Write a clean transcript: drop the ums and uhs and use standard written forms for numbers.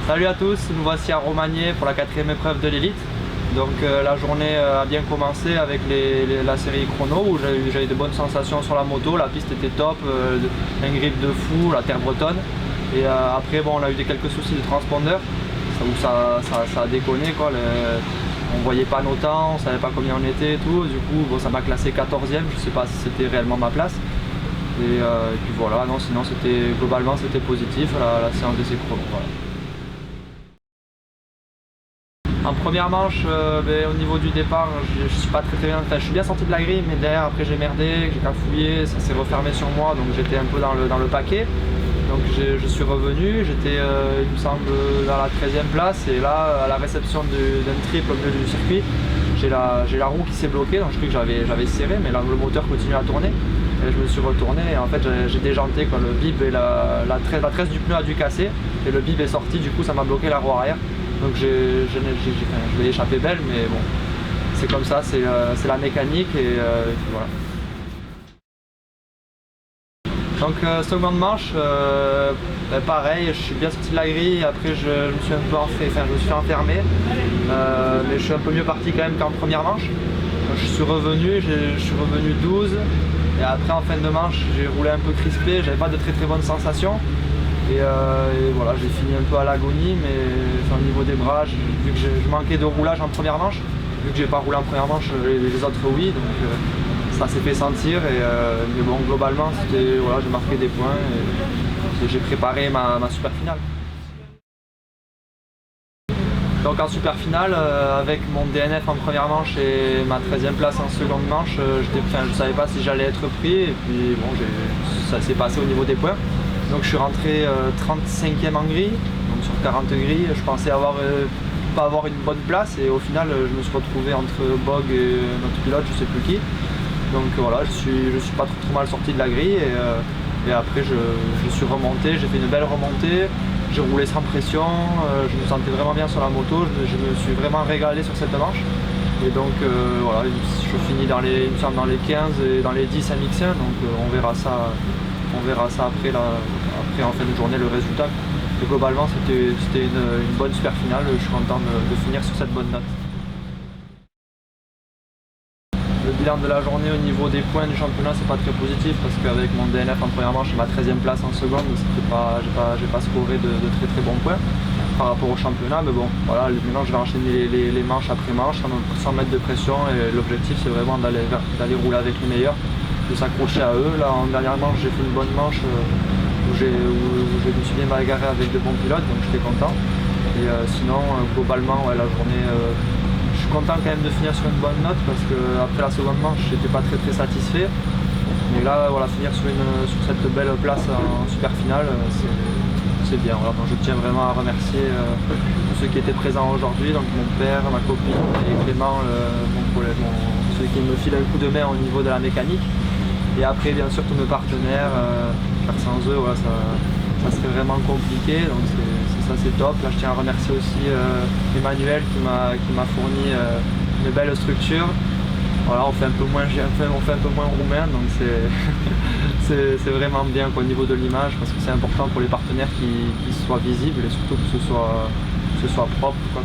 Salut à tous, nous voici à Romagné pour la 4e épreuve de l'élite. Donc la journée a bien commencé avec la série chrono où j'ai eu de bonnes sensations sur la moto, la piste était top, un grip de fou, la terre bretonne. Et après bon, on a eu quelques soucis de transpondeur où ça a déconné quoi. On voyait pas nos temps, on savait pas combien on était et tout. Du coup bon, ça m'a classé 14e, je sais pas si c'était réellement ma place. Et puis voilà, non, sinon globalement c'était positif la séance d'essai chrono. Voilà. En première manche, au niveau du départ, je suis pas très bien. Enfin, je suis bien sorti de la grille, mais derrière, après j'ai merdé, j'ai cafouillé, ça s'est refermé sur moi, donc j'étais un peu dans le paquet. Donc je suis revenu, j'étais, il me semble, dans la 13e place, et là, à la réception d'un triple au milieu du circuit, j'ai la roue qui s'est bloquée, donc je crois que j'avais serré, mais là, le moteur continue à tourner. Et je me suis retourné et en fait j'ai déjanté quand le bib et la tresse du pneu a dû casser et le bib est sorti, du coup ça m'a bloqué la roue arrière. Donc je l'ai échappé belle, mais bon, c'est comme ça, c'est la mécanique et puis voilà. Donc seconde manche, pareil, je suis bien sorti de la grille, après je me suis fait enfermer, mais je suis un peu mieux parti quand même qu'en première manche. Donc, je suis revenu 12, et après en fin de manche j'ai roulé un peu crispé, j'avais pas de très bonnes sensations. Et voilà, j'ai fini un peu à l'agonie, mais au niveau des bras, vu que je manquais de roulage en première manche, vu que j'ai pas roulé en première manche, les autres oui, donc ça s'est fait sentir. Mais bon, globalement, voilà, j'ai marqué des points et j'ai préparé ma super finale. Donc en super finale, avec mon DNF en première manche et ma 13e place en seconde manche, je ne savais pas si j'allais être pris, et puis bon, ça s'est passé au niveau des points. Donc je suis rentré 35e en grille, donc sur 40 grilles, je pensais pas avoir une bonne place, et au final je me suis retrouvé entre Bog et notre pilote, je sais plus qui. Donc voilà, je suis pas trop mal sorti de la grille, et après je suis remonté, j'ai fait une belle remontée, j'ai roulé sans pression, je me sentais vraiment bien sur la moto, je me suis vraiment régalé sur cette manche. Et donc voilà, je finis dans les 15 et dans les 10 à Mix1, donc on verra ça après en fin de journée, le résultat. Et globalement c'était une bonne super finale, je suis content de finir sur cette bonne note. Le bilan de la journée au niveau des points du championnat, c'est pas très positif parce qu'avec mon DNF en première manche et ma 13e place en seconde, j'ai pas scoré de très bons points par rapport au championnat. Mais bon, voilà, maintenant je vais enchaîner les manches après manche sans mettre de pression, et l'objectif c'est vraiment d'aller rouler avec les meilleurs, de s'accrocher à eux. Là en dernière manche j'ai fait une bonne manche où je me suis bien bagarré avec de bons pilotes, donc j'étais content. Et sinon globalement ouais, la journée, je suis content quand même de finir sur une bonne note parce qu'après la seconde manche j'étais pas très satisfait. Mais là voilà, finir sur cette belle place en super finale, c'est bien. Voilà, donc je tiens vraiment à remercier tous ceux qui étaient présents aujourd'hui, donc mon père, ma copine et Clément, mon collègue, celui qui me file un coup de main au niveau de la mécanique. Et après bien sûr tous mes partenaires, car sans eux voilà, ça serait vraiment compliqué, donc c'est top. Là je tiens à remercier aussi Emmanuel qui m'a fourni une belle structure. Voilà, on fait un peu moins roumain, donc c'est vraiment bien quoi, au niveau de l'image, parce que c'est important pour les partenaires qui soient visibles et surtout que ce soit propre quoi.